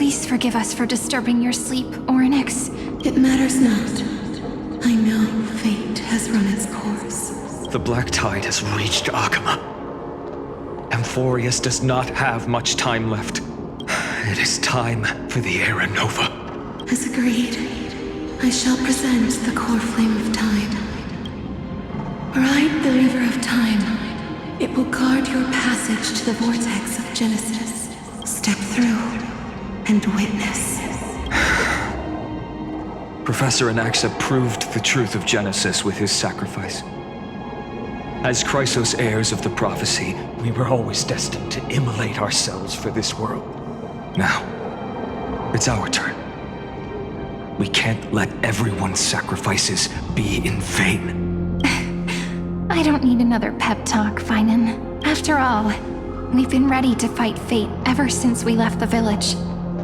Please forgive us for disturbing your sleep, Orynyx. It matters not. I know fate has run its course. The Black Tide has reached Akama. Amphorius does not have much time left. It is time for the Era Nova. As agreed, I shall present the core flame of time. Ride the river of time. It will guard your passage to the vortex of Genesis. Step through and witness. Professor Anaxa proved the truth of Genesis with his sacrifice. As Chrysos heirs of the prophecy, we were always destined to immolate ourselves for this world. Now, it's our turn. We can't let everyone's sacrifices be in vain. I don't need another pep talk, Finan. After all, we've been ready to fight fate ever since we left the village,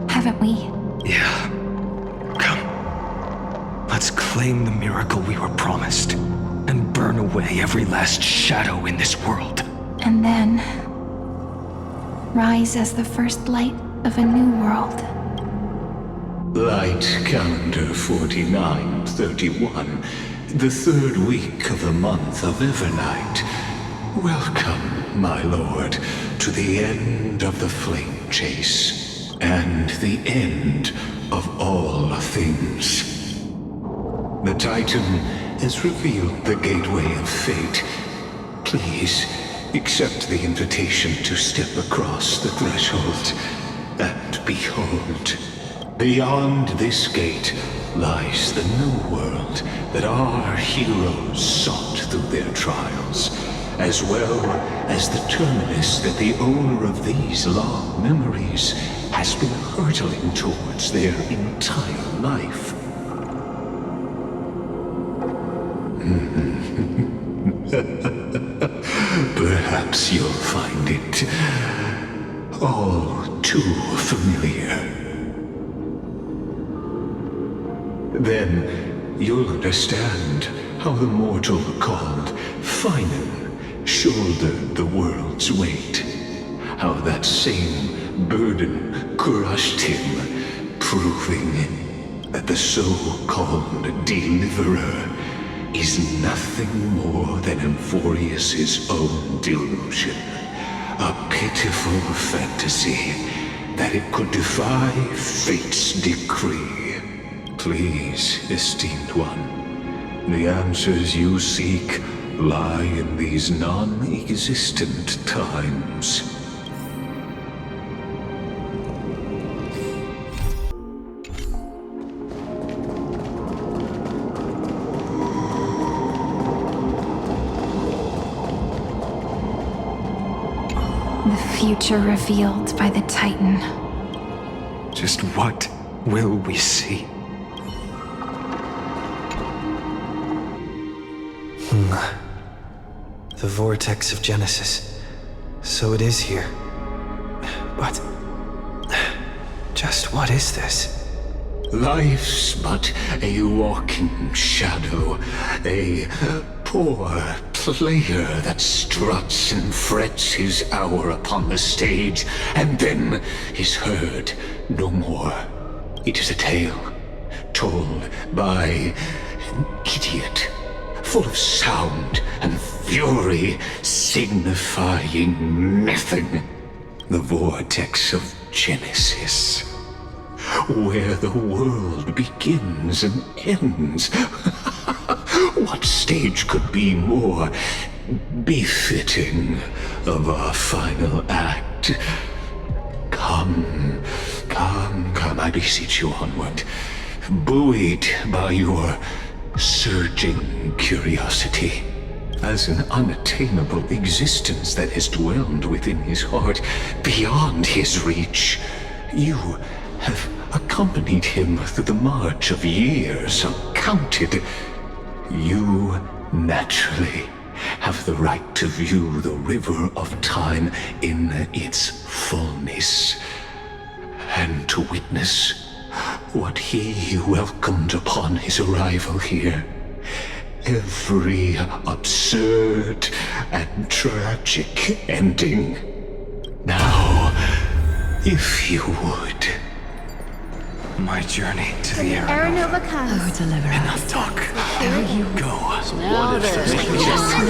haven't we? Yeah. Come. Let's claim the miracle we were promised, and burn away every last shadow in this world. And then rise as the first light of a new world. Light calendar 4931, the third week of the month of Evernight. Welcome, my lord, to the end of the flame chase, and the end of all things. The Titan has revealed the gateway of fate. Please, accept the invitation to step across the threshold, and behold, beyond this gate lies the new world that our heroes sought through their trials, as well as the terminus that the owner of these long memories has been hurtling towards their entire life. Perhaps you'll find it all too familiar. Then you'll understand how the mortal called Finan shouldered the world's weight. How that same burden crushed him, proving that the so-called deliverer is nothing more than Amphorius' own delusion. A pitiful fantasy that it could defy fate's decree. Please, esteemed one, the answers you seek lie in these non-existent times. The future revealed by the Titan. Just what will we see? The vortex of Genesis. So it is here. But just what is this? Life's but a walking shadow, a poor player that struts and frets his hour upon the stage, and then is heard no more. It is a tale told by an idiot, full of sound and fury, signifying nothing. The vortex of Genesis, where the world begins and ends. What stage could be more befitting of our final act? Come, I beseech you onward, buoyed by your surging curiosity, as an unattainable existence that has dwelled within his heart, beyond his reach. You have accompanied him through the march of years uncounted. You naturally have the right to view the river of time in its fullness, and to witness what he welcomed upon his arrival here. Every absurd and tragic ending. Now, if you would, My journey to the Aranova. Aranova comes. Oh, deliver Enough talk. There you Go. Now then,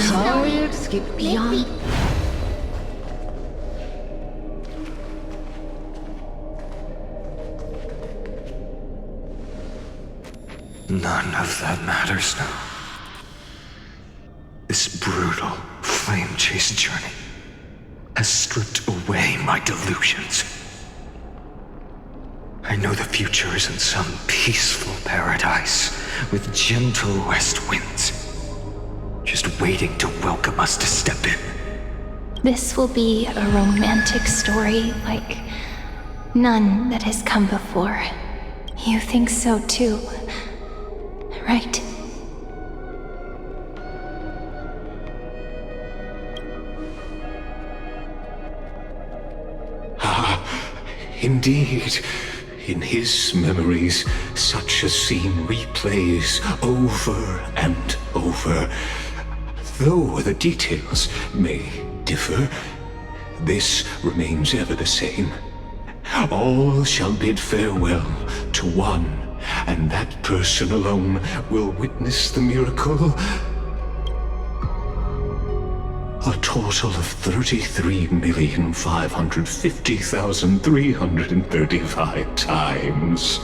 sorry to skip beyond. None of that matters now. This brutal, flame-chased journey has stripped away my delusions. I know the future is in some peaceful paradise with gentle west winds, just waiting to welcome us to step in. This will be a romantic story like none that has come before. You think so too, right? Indeed. In his memories, such a scene replays over and over. Though the details may differ, this remains ever the same. All shall bid farewell to one, and that person alone will witness the miracle. A total of 33,550,335 times.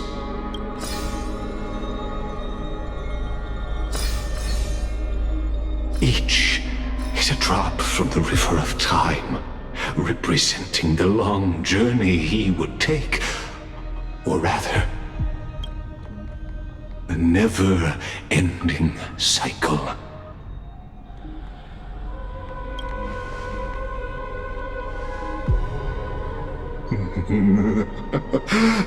Each is a drop from the river of time, representing the long journey he would take, or rather, a never-ending cycle.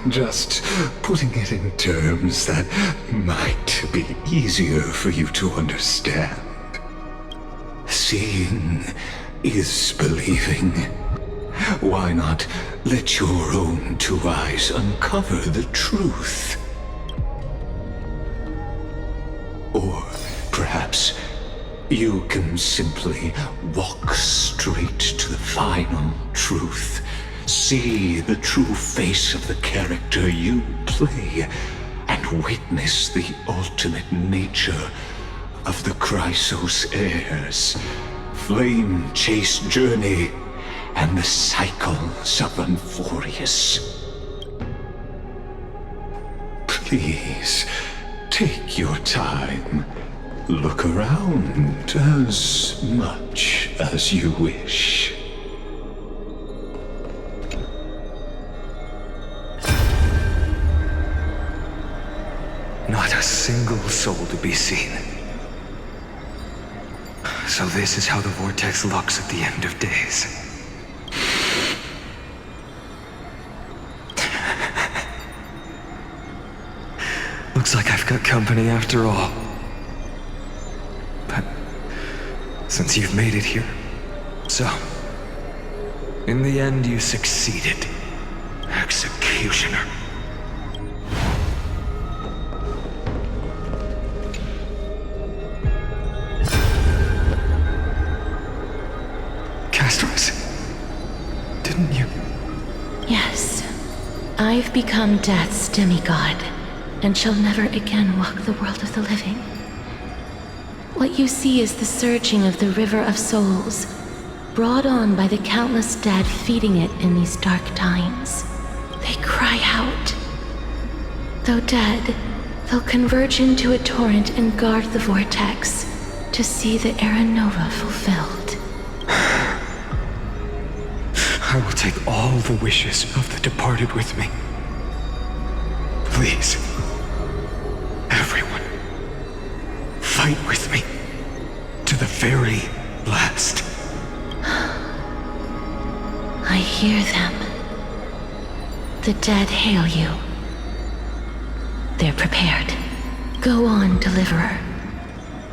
Just putting it in terms that might be easier for you to understand. Seeing is believing. Why not let your own two eyes uncover the truth? Or perhaps you can simply walk straight to the final truth. See the true face of the character you play, and witness the ultimate nature of the Chrysos heirs, flame-chased journey, and the cycles of Unforius. Please, take your time. Look around as much as you wish. Not a single soul to be seen. So this is how the vortex looks at the end of days. Looks like I've got company after all. But since you've made it here, so in the end you succeeded, Executioner. Didn't you? Yes. I've become Death's demigod, and shall never again walk the world of the living. What you see is the surging of the river of souls, brought on by the countless dead feeding it in these dark times. They cry out. Though dead, they'll converge into a torrent and guard the vortex to see the Aranova fulfilled. I will take all the wishes of the departed with me. Please, everyone, fight with me to the very last. I hear them. The dead hail you. They're prepared. Go on, Deliverer.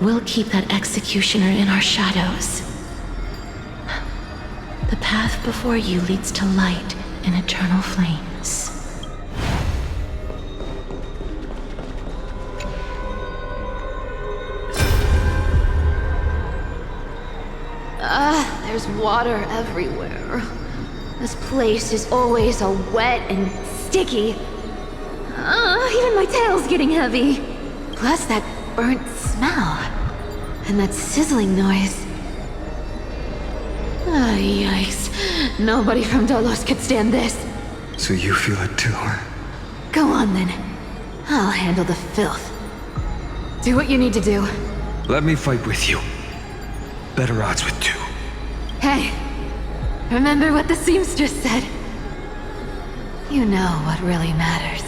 We'll keep that executioner in our shadows. The path before you leads to light and eternal flames. There's water everywhere. This place is always so wet and sticky. my tail's getting heavy. Plus that burnt smell. And that sizzling noise. Ah, yikes. Nobody from Dolos could stand this. So you feel it too, huh? Go on then. I'll handle the filth. Do what you need to do. Let me fight with you. Better odds with two. Hey, remember what the seamstress said? You know what really matters.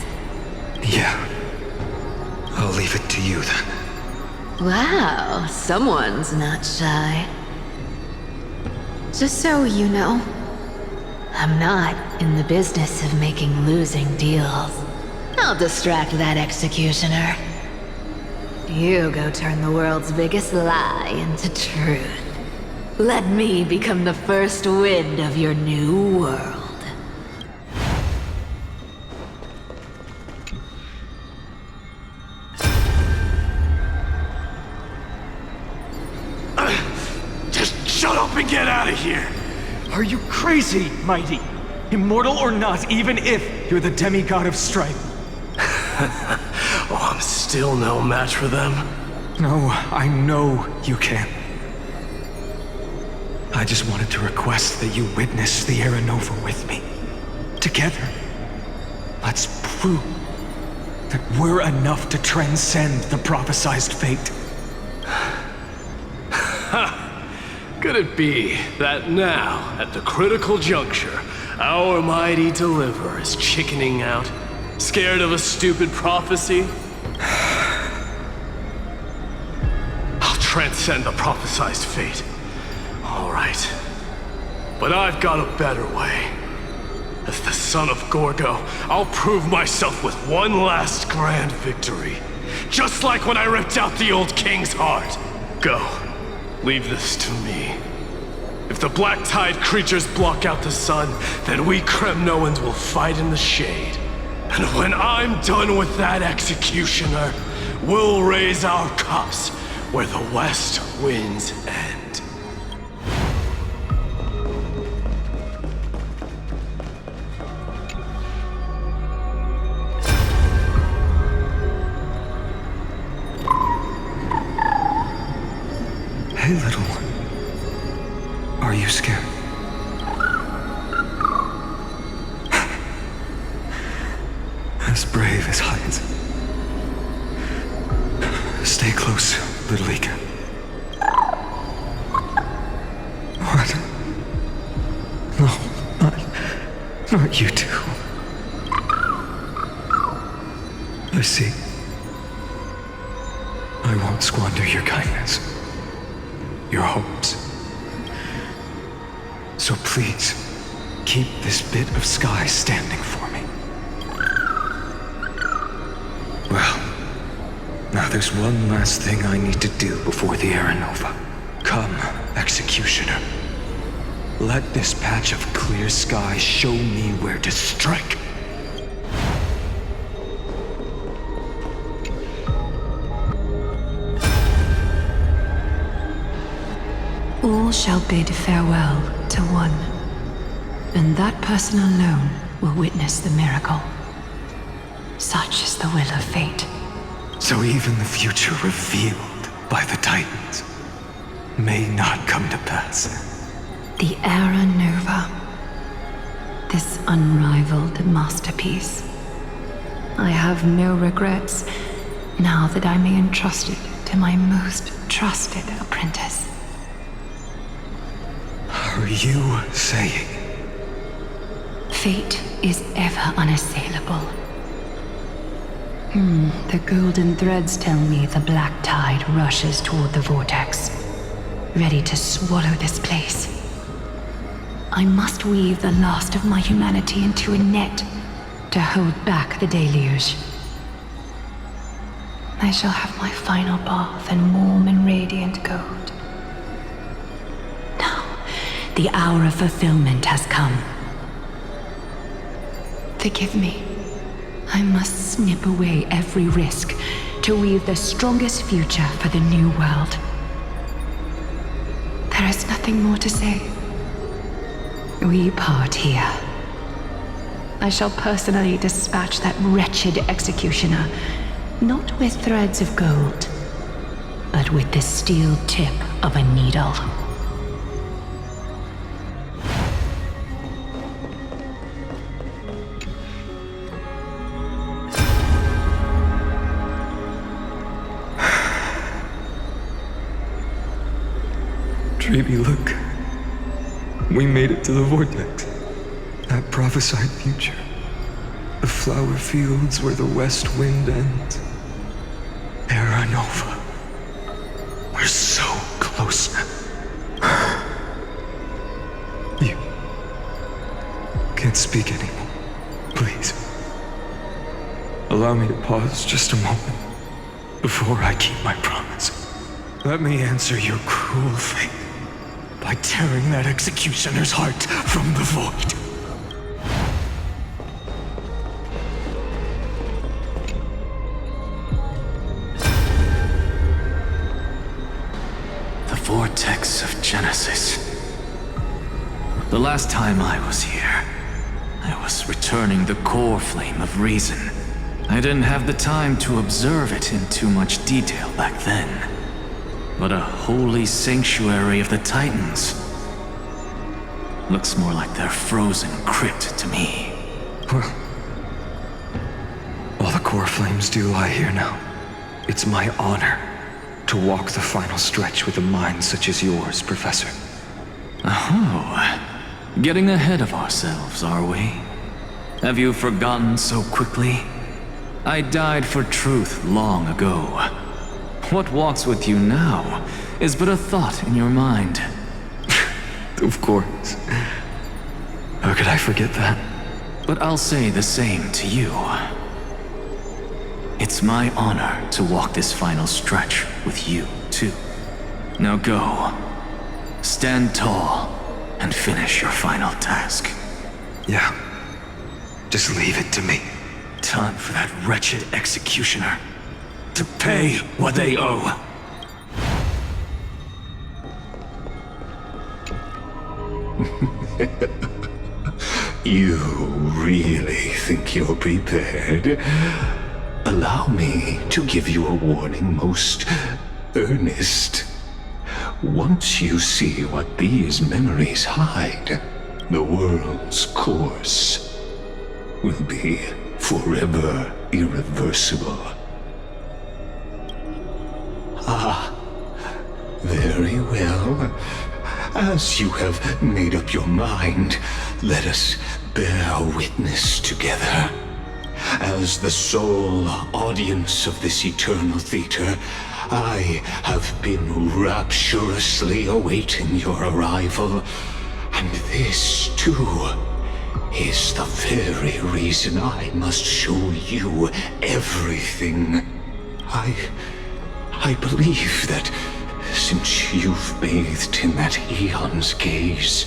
Yeah. I'll leave it to you then. Wow, someone's not shy. Just so you know, I'm not in the business of making losing deals. I'll distract that executioner. You go turn the world's biggest lie into truth. Let me become the first wind of your new world. Just shut up and get out of here! Are you crazy, Mighty? Immortal or not, even if you're the demigod of strife. Oh, I'm still no match for them. No, I know you can. I just wanted to request that you witness the Era Nova with me. Together. Let's prove that we're enough to transcend the prophesized fate. Could it be that now, at the critical juncture, our mighty deliverer is chickening out? Scared of a stupid prophecy? I'll transcend the prophesized fate. All right. But I've got a better way. As the son of Gorgo, I'll prove myself with one last grand victory. Just like when I ripped out the old king's heart. Go. Leave this to me. If the black tide creatures block out the sun, then we Kremnoans will fight in the shade. And when I'm done with that executioner, we'll raise our cups where the west winds end. Hey, little one. Are you scared? As brave as hides. Stay close, little Ika. What? No, not you two. I see. I won't squander your kindness. Your hopes. So please, keep this bit of sky standing for me. Well, now there's one last thing I need to do before the Era Nova. Come, Executioner. Let this patch of clear sky show me where to strike. All shall bid farewell to one, and that person alone will witness the miracle. Such is the will of fate. So even the future revealed by the Titans may not come to pass. The Era Nova. This unrivaled masterpiece. I have no regrets now that I may entrust it to my most trusted apprentice. Are you saying? Fate is ever unassailable. The golden threads tell me the black tide rushes toward the vortex, ready to swallow this place. I must weave the last of my humanity into a net to hold back the deluge. I shall have my final bath in warm and radiant gold. Now, the hour of fulfillment has come. Forgive me. I must snip away every risk to weave the strongest future for the new world. There is nothing more to say. We part here. I shall personally dispatch that wretched executioner, not with threads of gold, but with the steel tip of a needle. Dreamy, look. We made it to the vortex. That prophesied future. The flower fields where the west wind ends. Terra Nova. We're so close now. You can't speak anymore. Please. Allow me to pause just a moment before I keep my promise. Let me answer your cruel fate by tearing that executioner's heart from the void. The vortex of Genesis. The last time I was here, I was returning the core flame of reason. I didn't have the time to observe it in too much detail back then. But a holy sanctuary of the Titans. Looks more like their frozen crypt to me. Well, all the core flames do lie here now. It's my honor to walk the final stretch with a mind such as yours, Professor. Oh, getting ahead of ourselves, are we? Have you forgotten so quickly? I died for truth long ago. What walks with you now is but a thought in your mind. Of course. How could I forget that? But I'll say the same to you. It's my honor to walk this final stretch with you, too. Now go. Stand tall and finish your final task. Yeah. Just leave it to me. Time for that wretched executioner to pay what they owe. You really think you're prepared? Allow me to give you a warning, most earnest. Once you see what these memories hide, the world's course will be forever irreversible. Ah, very well. As you have made up your mind, let us bear witness together. As the sole audience of this eternal theater, I have been rapturously awaiting your arrival. And this, too, is the very reason I must show you everything. I believe that since you've bathed in that eon's gaze,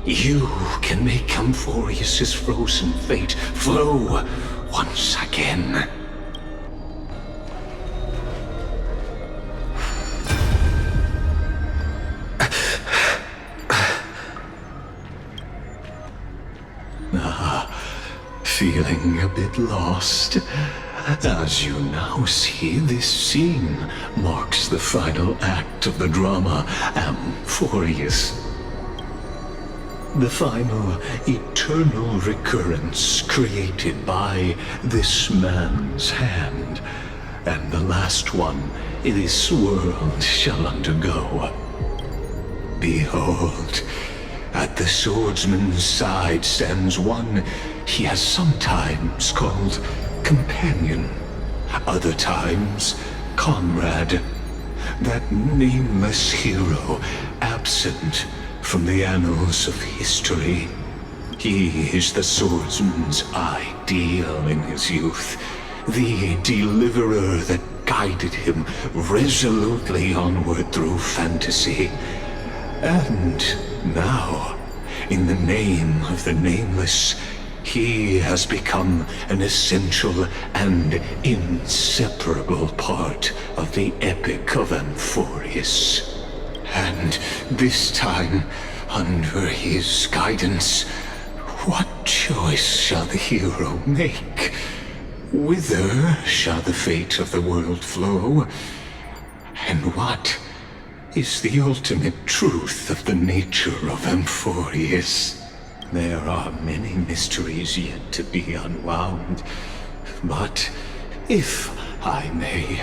you can make Amphorius's frozen fate flow once again. Feeling a bit lost? As you now see, this scene marks the final act of the drama Amphorius. The final eternal recurrence created by this man's hand, and the last one this world shall undergo. Behold, at the swordsman's side stands one he has sometimes called companion, other times comrade, that nameless hero absent from the annals of history. He is the swordsman's ideal in his youth, the deliverer that guided him resolutely onward through fantasy. And now, in the name of the nameless, he has become an essential and inseparable part of the epic of Amphorius. And this time, under his guidance, What choice shall the hero make? Whither shall the fate of the world flow? And what is the ultimate truth of the nature of Amphorius? There are many mysteries yet to be unwound, but if I may,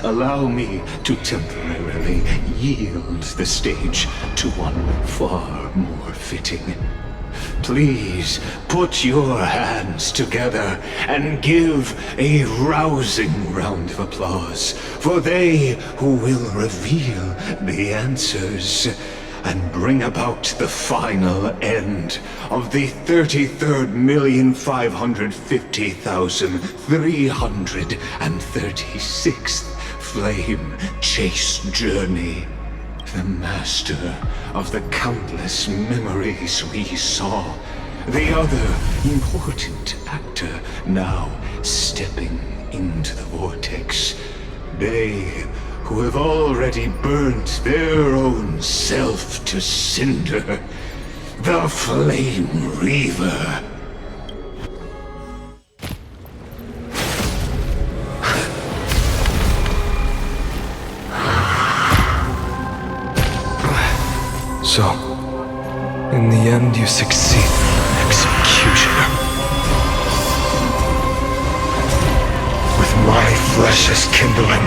allow me to temporarily yield the stage to one far more fitting. Please put your hands together and give a rousing round of applause for they who will reveal the answers and bring about the final end of the 33,550,336th flame chase journey. The master of the countless memories we saw. The other important actor now stepping into the vortex. They who have already burnt their own self to cinder. The Flame Reaver. So, in the end, you succeed, Executioner. With my flesh as kindling,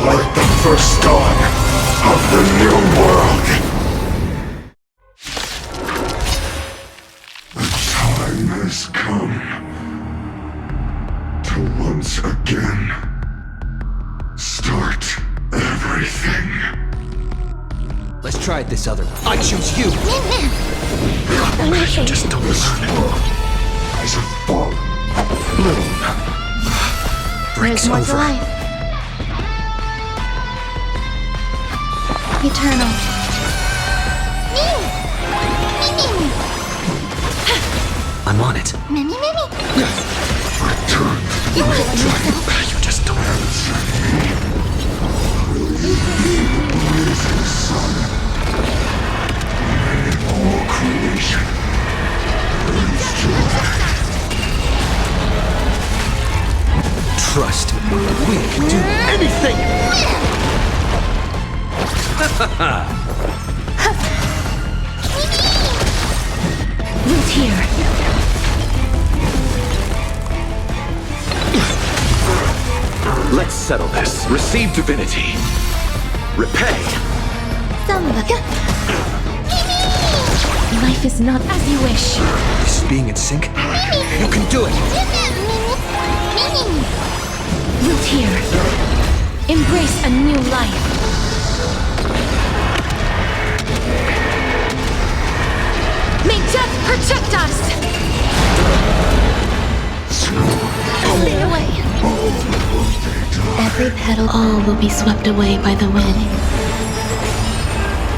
like the first dawn of the new world. The time has come to once again start everything. Let's try it this other one. I choose you! You just don't learn. As a fall. Bloom. Breaks There's more to over. life. Eternal. I'm on it. Mimi. Return. You just don't learn. Blazing sun. And all creation. Praise joy. Trust me. We can do anything! Root here. Let's settle this. Receive divinity. Repay. Life is not as you wish. This is being in sync. You can do it! Root here. Embrace a new life. May death protect us! Stay away. Every petal, all will be swept away by the wind.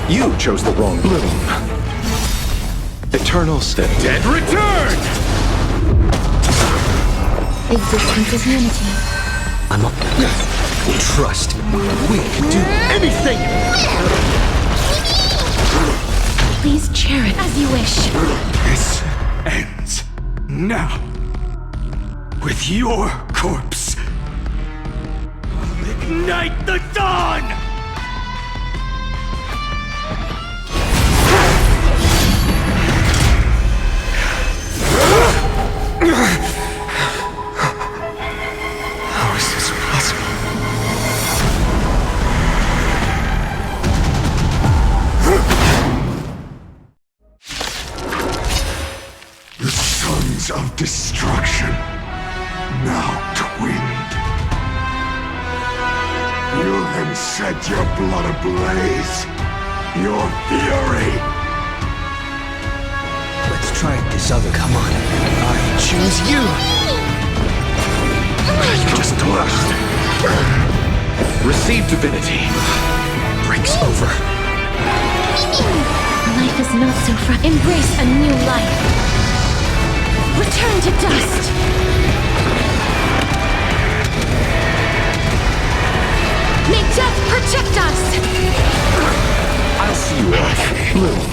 You chose the wrong bloom. Eternals, the dead return! Existence is unity. I'm up. Trust me. We can do anything! Please chair it as you wish. This ends now. With your corpse. I'll ignite the dawn! How is this possible? The sons of destruction, now twinned. You then set your blood ablaze, your fury. Let's try it this other. Come on. I choose you! You just lost. Receive divinity. Breaks over. Life is not so Embrace a new life. Return to dust. May death protect us! I'll see you off. Bloom.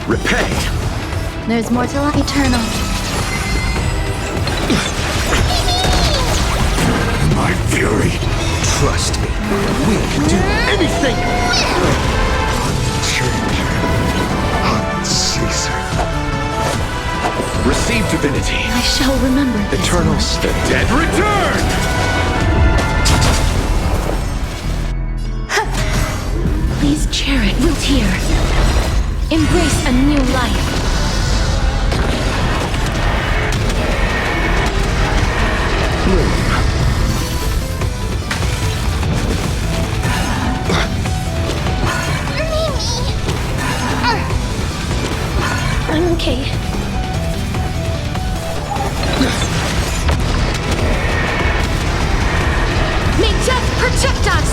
Repay. There's more to life. Eternal. My fury. Trust me, we can do anything! Caesar. Receive divinity. I shall remember this. Eternals. The dead return! Please cherish wilt here. Embrace a new life. I'm okay. May death protect us!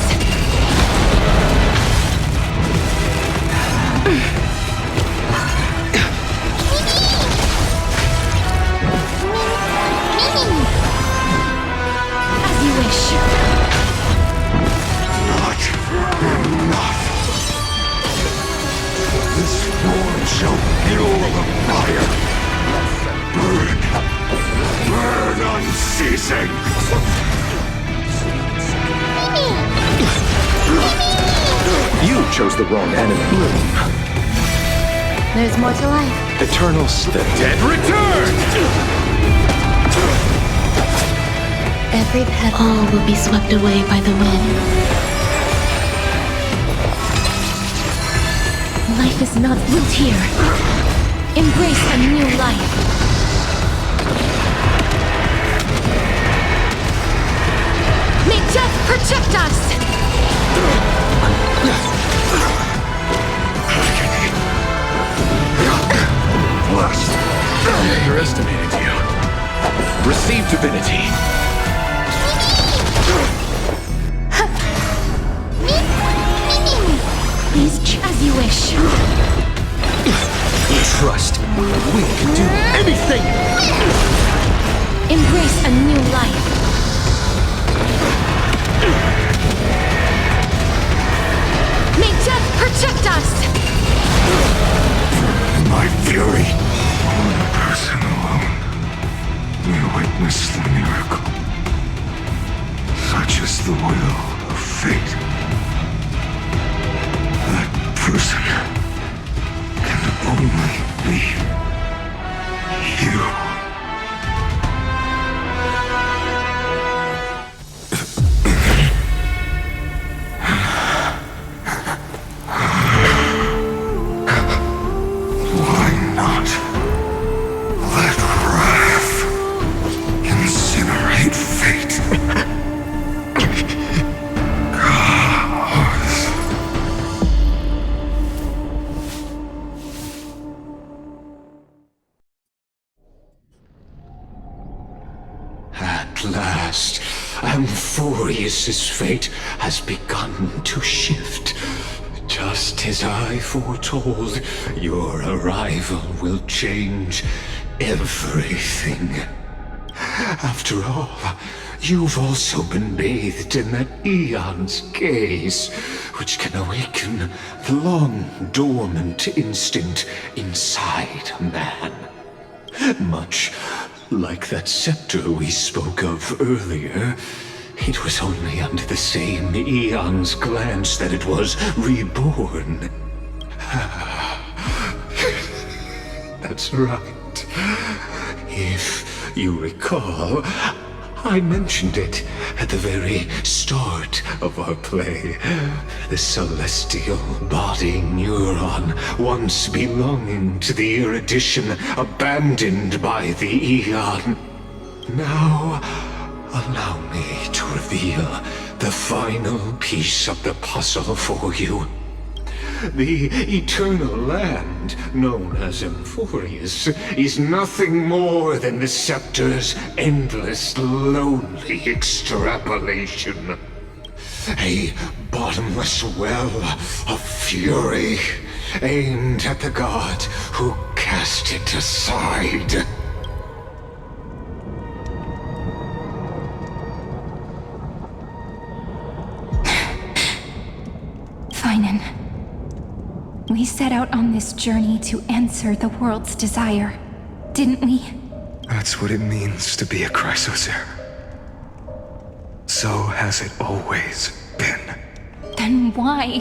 As you wish. Not enough. This sword shall fuel the fire. Burn. Burn unceasing. You chose the wrong enemy. There's more to life. Eternals. The dead return! Every petal. All will be swept away by the wind. Life is not built here. Embrace a new life. May death protect us! Blessed. I underestimated you. Receive divinity. Please as you wish. Trust me, we can do anything! Embrace a new life. May death protect us! My fury. One person alone may witness the miracle. Such is the will of fate. That person can only be you. Why not let wrath incinerate fate? At last, Amphorius' fate has begun to shift. Just as I foretold, your arrival will change everything. After all, you've also been bathed in that Eon's gaze, which can awaken the long-dormant instinct inside a man. Much like that scepter we spoke of earlier, it was only under the same Eon's glance that it was reborn. That's right. If you recall, I mentioned it at the very start of our play. The celestial body neuron, once belonging to the erudition abandoned by the Eon. Now, allow me to reveal the final piece of the puzzle for you. The eternal land, known as Amphorius, is nothing more than the scepter's endless, lonely extrapolation. A bottomless well of fury, aimed at the god who cast it aside. We set out on this journey to answer the world's desire, didn't we? That's what it means to be a Chrysos heir. So has it always been. Then why?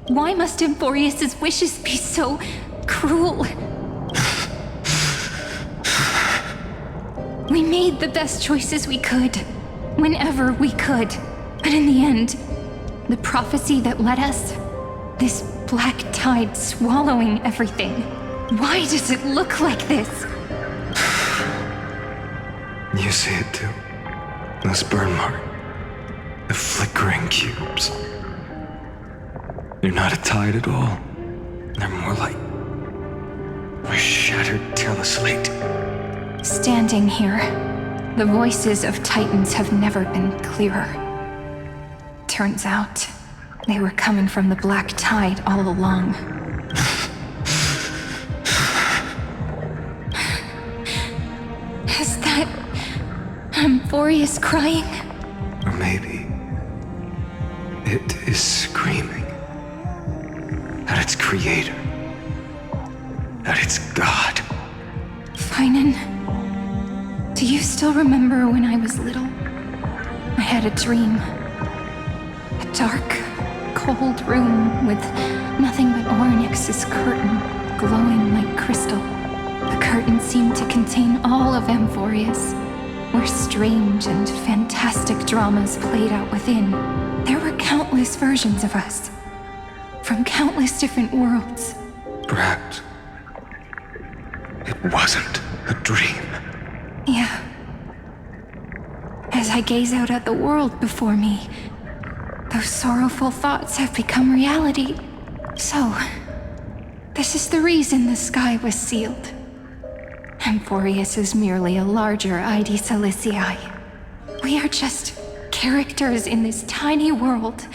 Why must Emphorius' wishes be so cruel? We made the best choices we could, whenever we could. But in the end, the prophecy that led us, this black tide swallowing everything. Why does it look like this? You see it too. Those burn marks. The flickering cubes. They're not a tide at all. They're more like a shattered teleslate. Standing here, the voices of Titans have never been clearer. Turns out, they were coming from the black tide all along. Is that Emphorius crying? Or maybe it is screaming at its creator, at its god. Finan, do you still remember when I was little? I had a dream. A dark, cold room with nothing but Orynyx's curtain glowing like crystal. The curtain seemed to contain all of Emphorius, where strange and fantastic dramas played out within. There were countless versions of us, from countless different worlds. Perhaps it wasn't a dream. Yeah. As I gaze out at the world before me, those sorrowful thoughts have become reality. So, this is the reason the sky was sealed. Emphorius is merely a larger ID Silicii. We are just characters in this tiny world,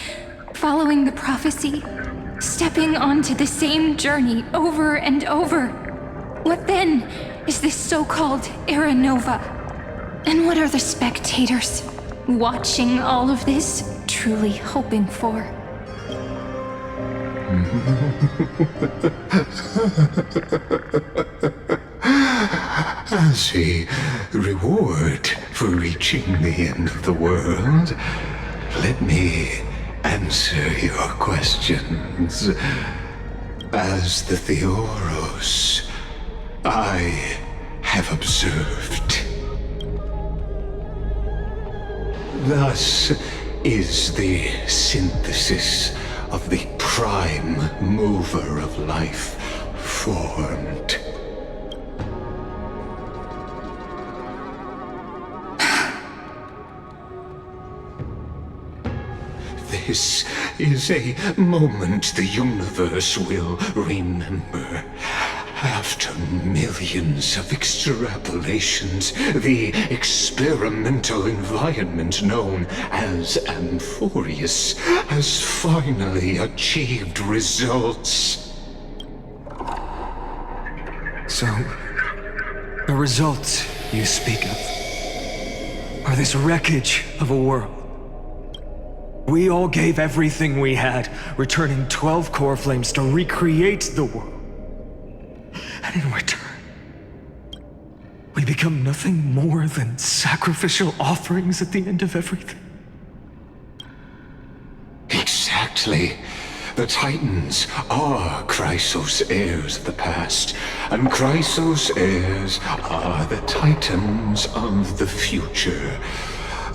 following the prophecy, stepping onto the same journey over and over. What then is this so-called Era Nova? And what are the spectators watching all of this truly hoping for? As a reward for reaching the end of the world, let me answer your questions. As the Theoros, I have observed. Thus is the synthesis of the prime mover of life formed. This is a moment the universe will remember. After millions of extrapolations, the experimental environment known as Emphorius has finally achieved results. So, the results you speak of are this wreckage of a world. We all gave everything we had, returning 12 core flames to recreate the world. And in return, we become nothing more than sacrificial offerings at the end of everything. Exactly. The Titans are Chrysos heirs of the past, and Chrysos heirs are the Titans of the future.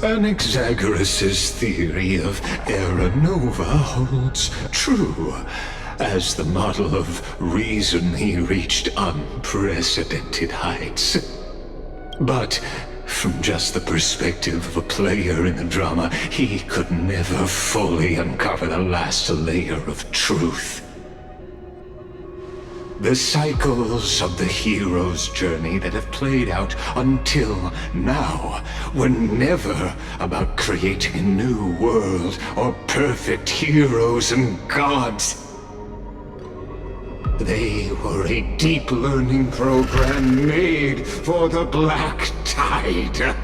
Anaxagoras' theory of Era Nova holds true. As the model of reason, he reached unprecedented heights. But from just the perspective of a player in the drama, he could never fully uncover the last layer of truth. The cycles of the hero's journey that have played out until now were never about creating a new world or perfect heroes and gods. They were a deep learning program made for the Black Tide.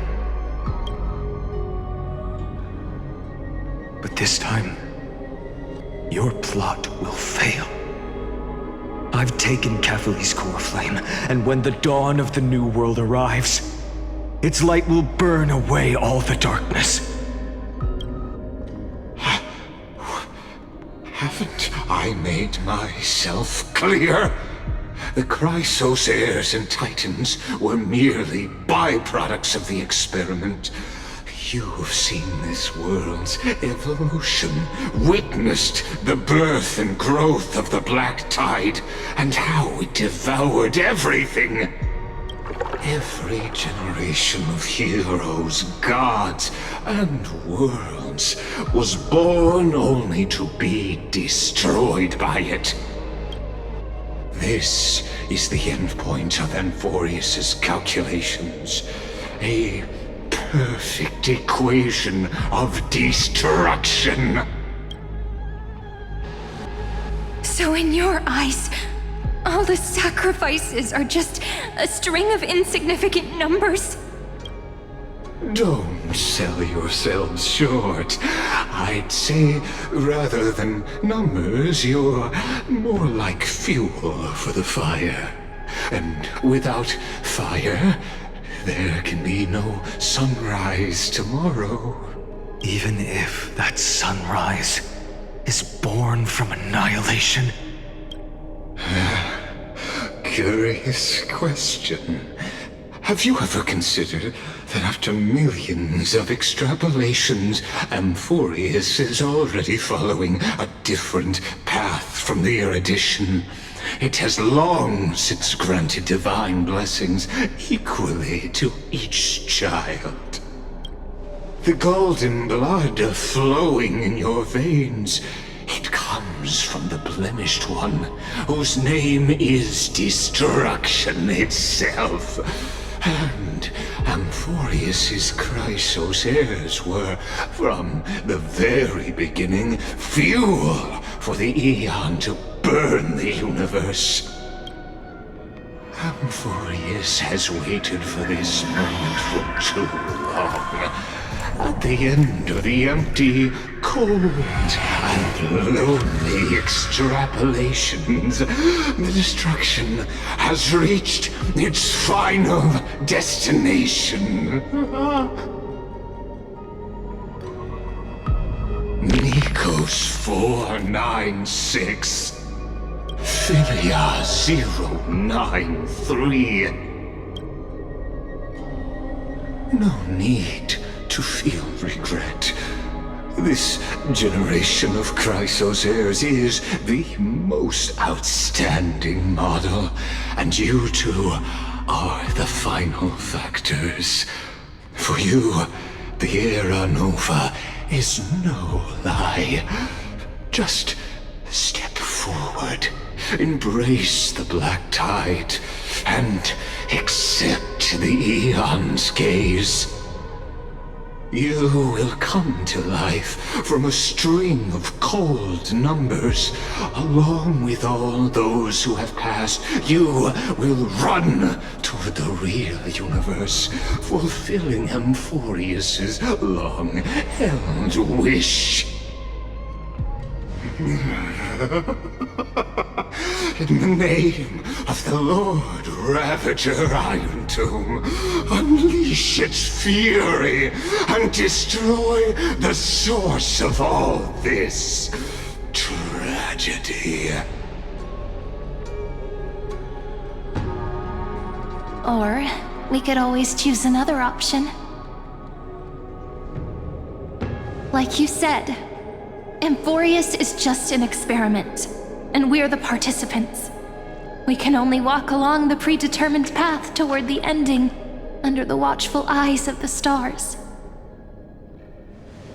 But this time, your plot will fail. I've taken Kefali's core flame, and when the dawn of the new world arrives, its light will burn away all the darkness. Haven't I made myself clear? The Chrysos heirs and Titans were merely byproducts of the experiment. You've seen this world's evolution, witnessed the birth and growth of the Black Tide, and how it devoured everything. Every generation of heroes, gods, and worlds was born only to be destroyed by it. This is the endpoint of Amphorius' calculations. A perfect equation of destruction. So in your eyes, all the sacrifices are just a string of insignificant numbers? Don't sell yourselves short. I'd say, rather than numbers, you're more like fuel for the fire. And without fire, there can be no sunrise tomorrow. Even if that sunrise is born from annihilation? Curious question. Have you ever considered that after millions of extrapolations, Amphorius is already following a different path from the erudition? It has long since granted divine blessings equally to each child. The golden blood flowing in your veins, it comes from the blemished one, whose name is destruction itself. And Amphorius' Chrysos heirs were, from the very beginning, fuel for the Aeon to burn the universe. Amphorius has waited for this moment for too long. At the end of the empty, cold, and lonely extrapolations, the destruction has reached its final destination. Nikos 496. Philia 093. No need to feel regret. This generation of Chrysos heirs is the most outstanding model, and you two are the final factors. For you, the Era Nova is no lie. Just step forward, embrace the Black Tide, and accept the Aeon's gaze. You will come to life from a string of cold numbers. Along with all those who have passed, you will run toward the real universe, fulfilling Amphorius' long-held wish. In the name of the Lord Ravager Iron Tomb, unleash its fury and destroy the source of all this tragedy. Or we could always choose another option. Like you said, Amphorius is just an experiment, and we're the participants. We can only walk along the predetermined path toward the ending, under the watchful eyes of the stars.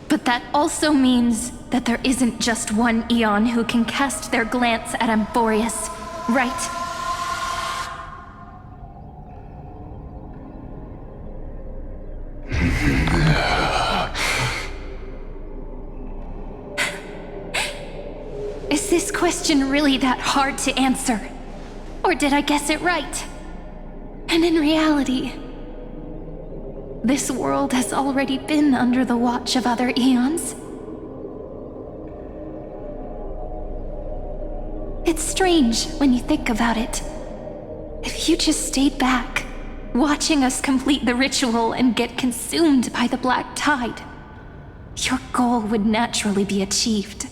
But that also means that there isn't just one Aeon who can cast their glance at Amphorius, right? Is this question really that hard to answer? Or did I guess it right? And in reality, this world has already been under the watch of other Aeons. It's strange when you think about it. If you just stayed back, watching us complete the ritual and get consumed by the black tide, your goal would naturally be achieved.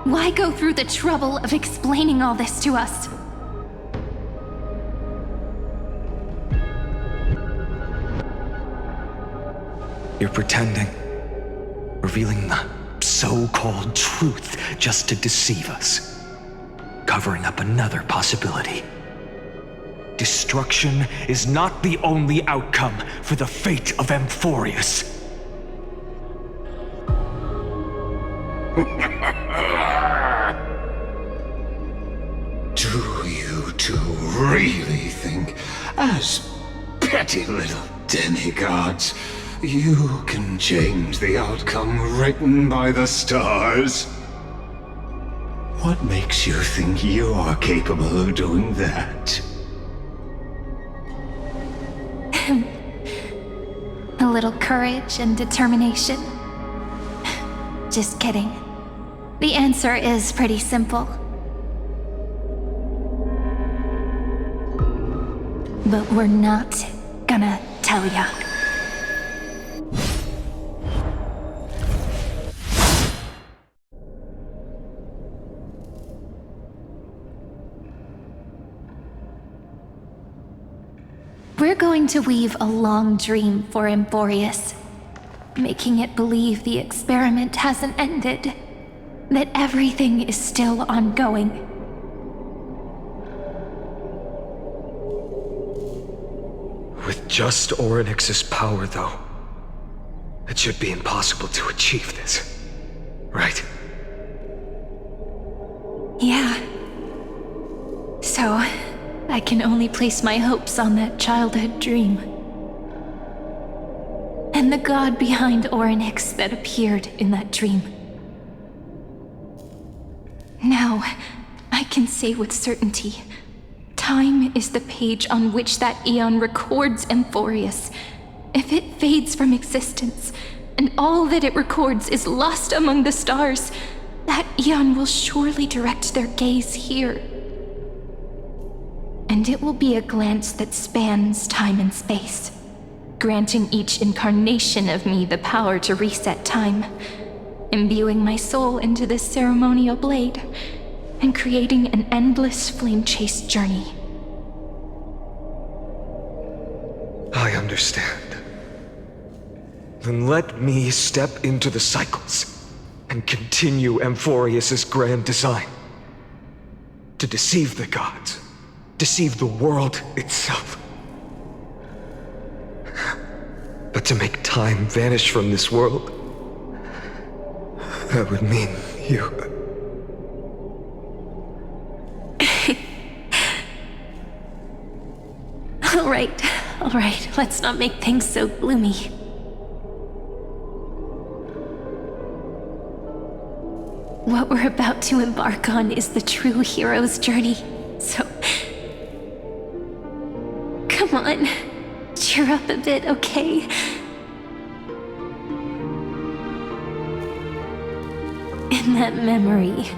Why go through the trouble of explaining all this to us? You're pretending, revealing the so-called truth just to deceive us, covering up another possibility. Destruction is not the only outcome for the fate of Amphorius. Do you two really think, as petty little demigods, you can change the outcome written by the stars? What makes you think you're capable of doing that? A little courage and determination. Just kidding. The answer is pretty simple. But we're not gonna tell ya. We're going to weave a long dream for Amphorius, making it believe the experiment hasn't ended, that everything is still ongoing. With just Orynyx's power, though, it should be impossible to achieve this, right? Yeah. So, I can only place my hopes on that childhood dream. And the god behind Orynyx that appeared in that dream. Now, I can say with certainty, time is the page on which that eon records Amphorius. If it fades from existence, and all that it records is lost among the stars, that eon will surely direct their gaze here. And it will be a glance that spans time and space, granting each incarnation of me the power to reset time, imbuing my soul into this ceremonial blade, and creating an endless flame-chased journey. I understand. Then let me step into the cycles and continue Amphorius's grand design. To deceive the gods, deceive the world itself. But to make time vanish from this world, that would mean you. All right, let's not make things so gloomy. What we're about to embark on is the true hero's journey, so... Come on, cheer up a bit, okay? In that memory,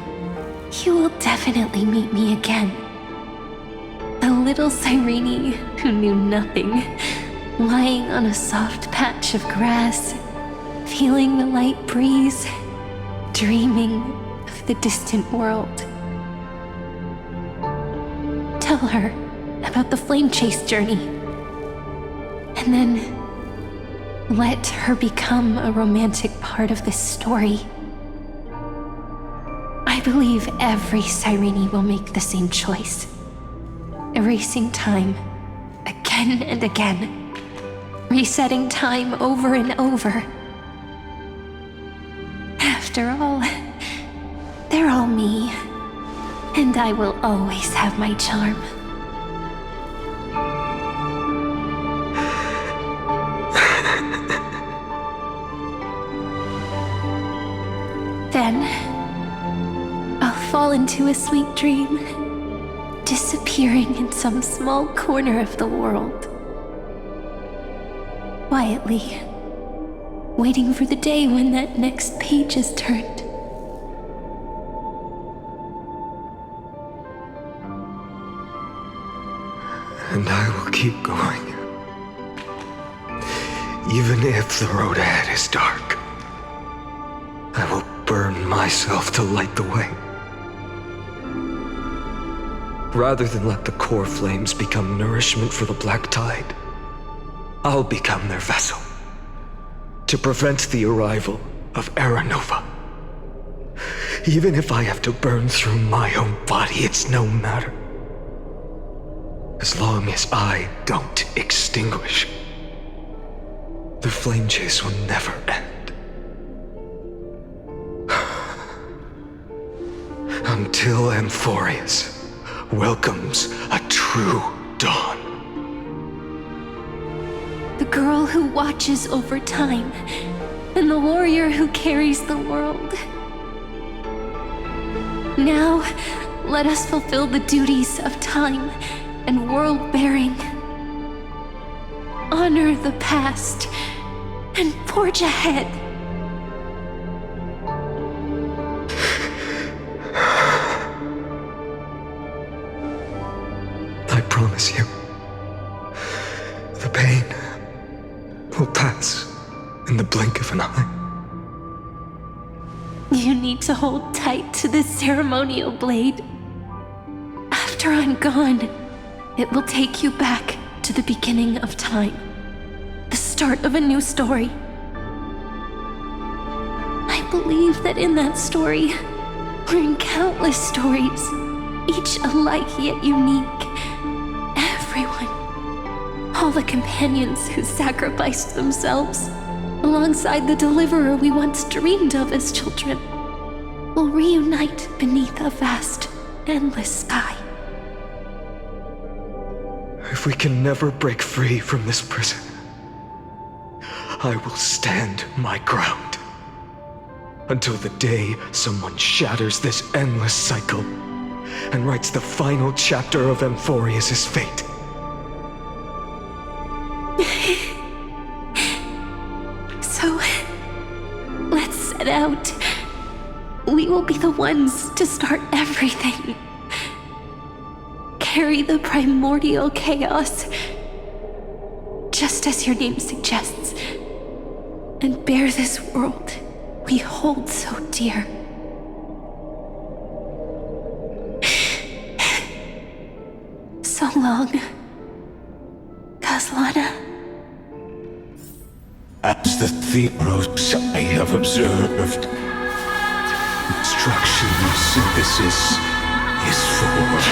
you will definitely meet me again. The little Cyrene who knew nothing, lying on a soft patch of grass, feeling the light breeze, dreaming of the distant world. Tell her about the flame chase journey, and then let her become a romantic part of this story. I believe every Cyrene will make the same choice. Erasing time, again and again. Resetting time over and over. After all, they're all me. And I will always have my charm. Then, I'll fall into a sweet dream, disappearing in some small corner of the world. Quietly, waiting for the day when that next page is turned. And I will keep going. Even if the road ahead is dark, I will burn myself to light the way. Rather than let the core flames become nourishment for the Black Tide, I'll become their vessel to prevent the arrival of Era Nova. Even if I have to burn through my own body, it's no matter. As long as I don't extinguish, the flame chase will never end. Until Amphorius welcomes a true dawn. The girl who watches over time, and the warrior who carries the world. Now, let us fulfill the duties of time and world-bearing. Honor the past and forge ahead. I promise you, the pain will pass in the blink of an eye. You need to hold tight to this ceremonial blade. After I'm gone, it will take you back to the beginning of time. The start of a new story. I believe that in that story, we're in countless stories, each alike yet unique. Everyone, all the companions who sacrificed themselves, alongside the deliverer we once dreamed of as children, will reunite beneath a vast, endless sky. If we can never break free from this prison, I will stand my ground until the day someone shatters this endless cycle and writes the final chapter of Amphorius' fate. So, let's set out. We will be the ones to start everything. Carry the primordial chaos, just as your name suggests, and bear this world we hold so dear. So long, Kaslana. As the Theros I have observed, instruction synthesis is formed.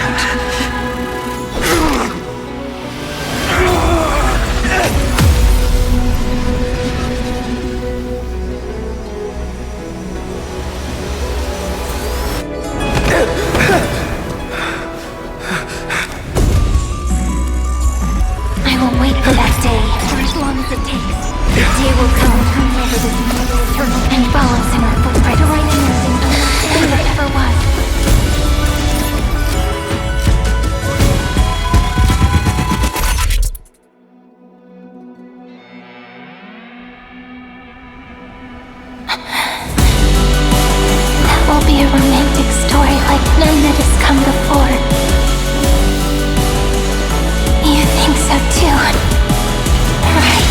I will wait for that day for as long as it takes. The day will come to uncover this mortal eternal and follow in our footprint to right anything unless that ever was. That will be a romantic story like none that has come before. You think so too, right?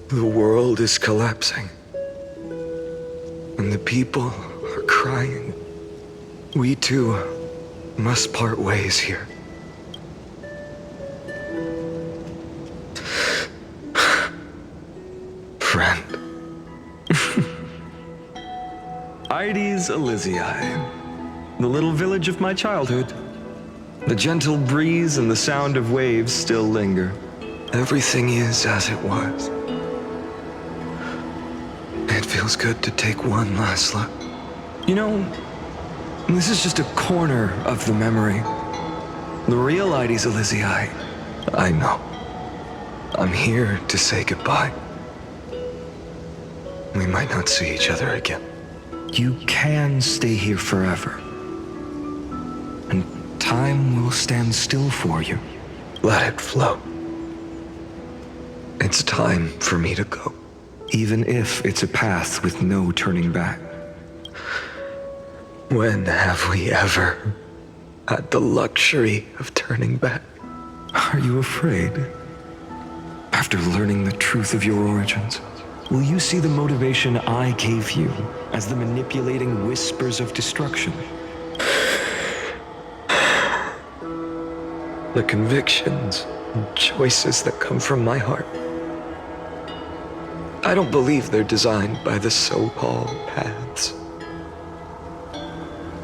The world is collapsing, and the people are crying. We too must part ways here. Friend. Ides Elysiae, the little village of my childhood. The gentle breeze and the sound of waves still linger. Everything is as it was. It feels good to take one last look. You know, this is just a corner of the memory. The real Ides Elysiae, I know. I'm here to say goodbye. We might not see each other again. You can stay here forever. And time will stand still for you. Let it flow. It's time for me to go. Even if it's a path with no turning back. When have we ever had the luxury of turning back? Are you afraid? After learning the truth of your origins, will you see the motivation I gave you as the manipulating whispers of destruction? The convictions and choices that come from my heart. I don't believe they're designed by the so-called paths.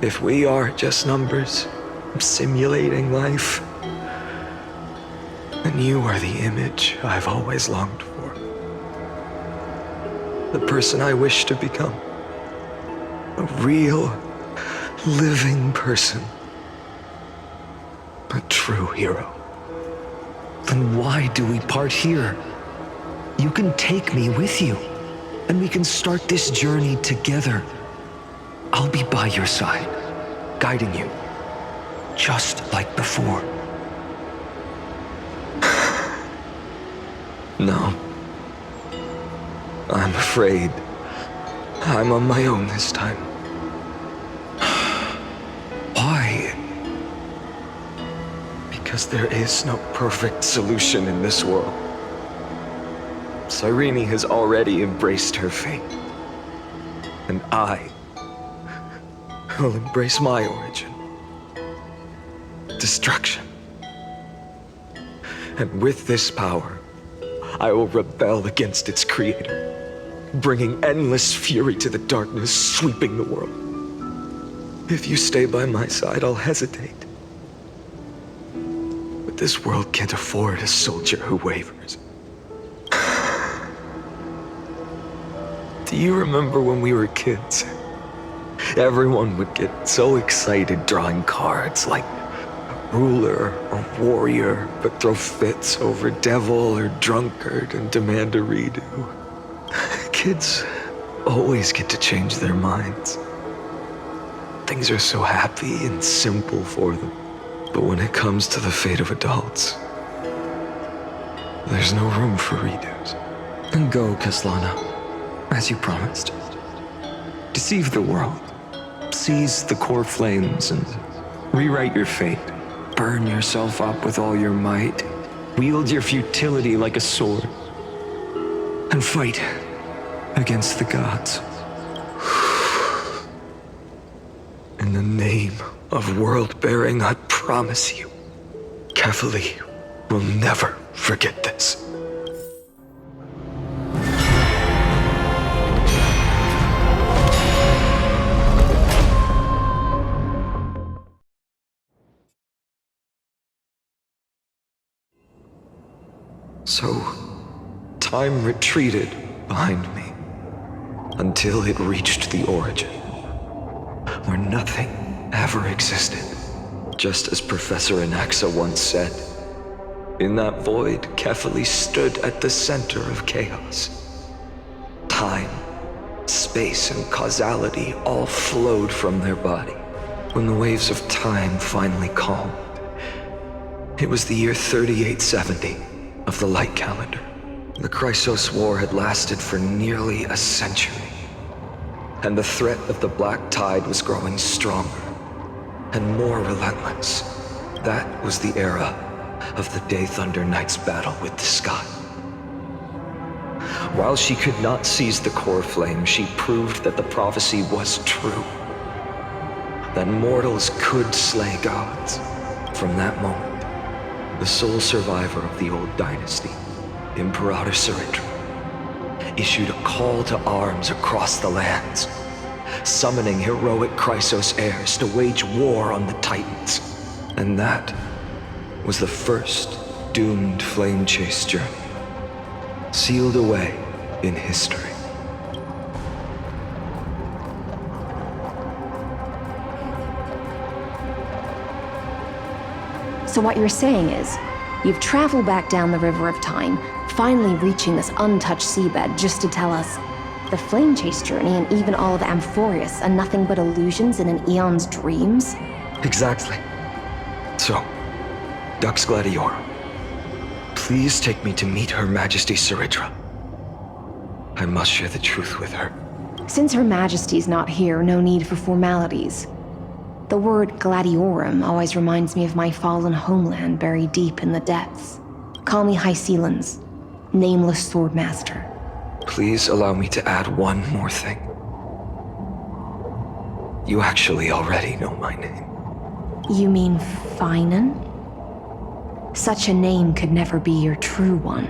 If we are just numbers simulating life, then you are the image I've always longed for. The person I wish to become. A real, living person. A true hero. Then why do we part here? You can take me with you, and we can start this journey together. I'll be by your side, guiding you, just like before. No. I'm afraid I'm on my own this time. Why? Because there is no perfect solution in this world. Cyrene has already embraced her fate. And I will embrace my origin. Destruction. And with this power, I will rebel against its creator, bringing endless fury to the darkness sweeping the world. If you stay by my side, I'll hesitate. But this world can't afford a soldier who wavers. Do you remember when we were kids? Everyone would get so excited drawing cards like ruler or warrior, but throw fits over devil or drunkard and demand a redo. Kids always get to change their minds. Things are so happy and simple for them. But when it comes to the fate of adults, there's no room for redos. Then go, Kaslana. As you promised. Deceive the world. Seize the core flames and rewrite your fate. Burn yourself up with all your might. Wield your futility like a sword. And fight against the gods. In the name of world-bearing, I promise you, Kefali will never forget this. So, time retreated behind me until it reached the origin, where nothing ever existed. Just as Professor Anaxa once said, in that void, Kefali stood at the center of chaos. Time, space, and causality all flowed from their body. When the waves of time finally calmed, it was the year 3870 of the light calendar. The Chrysos War had lasted for nearly a century, and the threat of the Black Tide was growing stronger and more relentless. That was the era of the Day Thunder Knight's battle with the sky. While she could not seize the core flame, she proved that the prophecy was true, that mortals could slay gods. From that moment, the sole survivor of the old dynasty, Imperator Cyrindra, issued a call to arms across the lands, summoning heroic Chrysos heirs to wage war on the Titans. And that was the first doomed flame chase journey, sealed away in history. So what you're saying is, you've traveled back down the River of Time, finally reaching this untouched seabed just to tell us the Flame Chase journey and even all of Amphorius are nothing but illusions in an eon's dreams? Exactly. So, Dux Gladiorum, please take me to meet Her Majesty Saridra. I must share the truth with her. Since Her Majesty's not here, no need for formalities. The word Gladiorum always reminds me of my fallen homeland buried deep in the depths. Call me High Sealans, Nameless Swordmaster. Please allow me to add one more thing. You actually already know my name. You mean Finan? Such a name could never be your true one.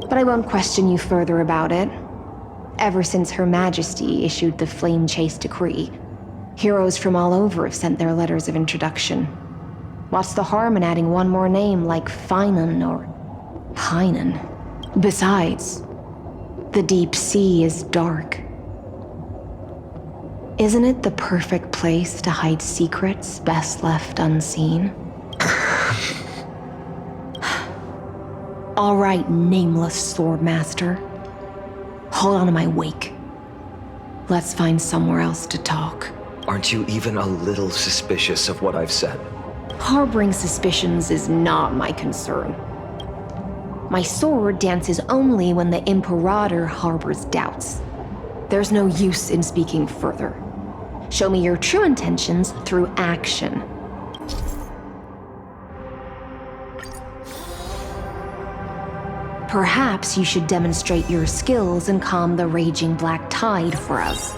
But I won't question you further about it. Ever since Her Majesty issued the Flame Chase decree, heroes from all over have sent their letters of introduction. What's the harm in adding one more name like Finan or Pynan? Besides, the deep sea is dark. Isn't it the perfect place to hide secrets best left unseen? All right, Nameless Swordmaster. Hold on to my wake. Let's find somewhere else to talk. Aren't you even a little suspicious of what I've said? Harboring suspicions is not my concern. My sword dances only when the Imperator harbors doubts. There's no use in speaking further. Show me your true intentions through action. Perhaps you should demonstrate your skills and calm the raging black tide for us.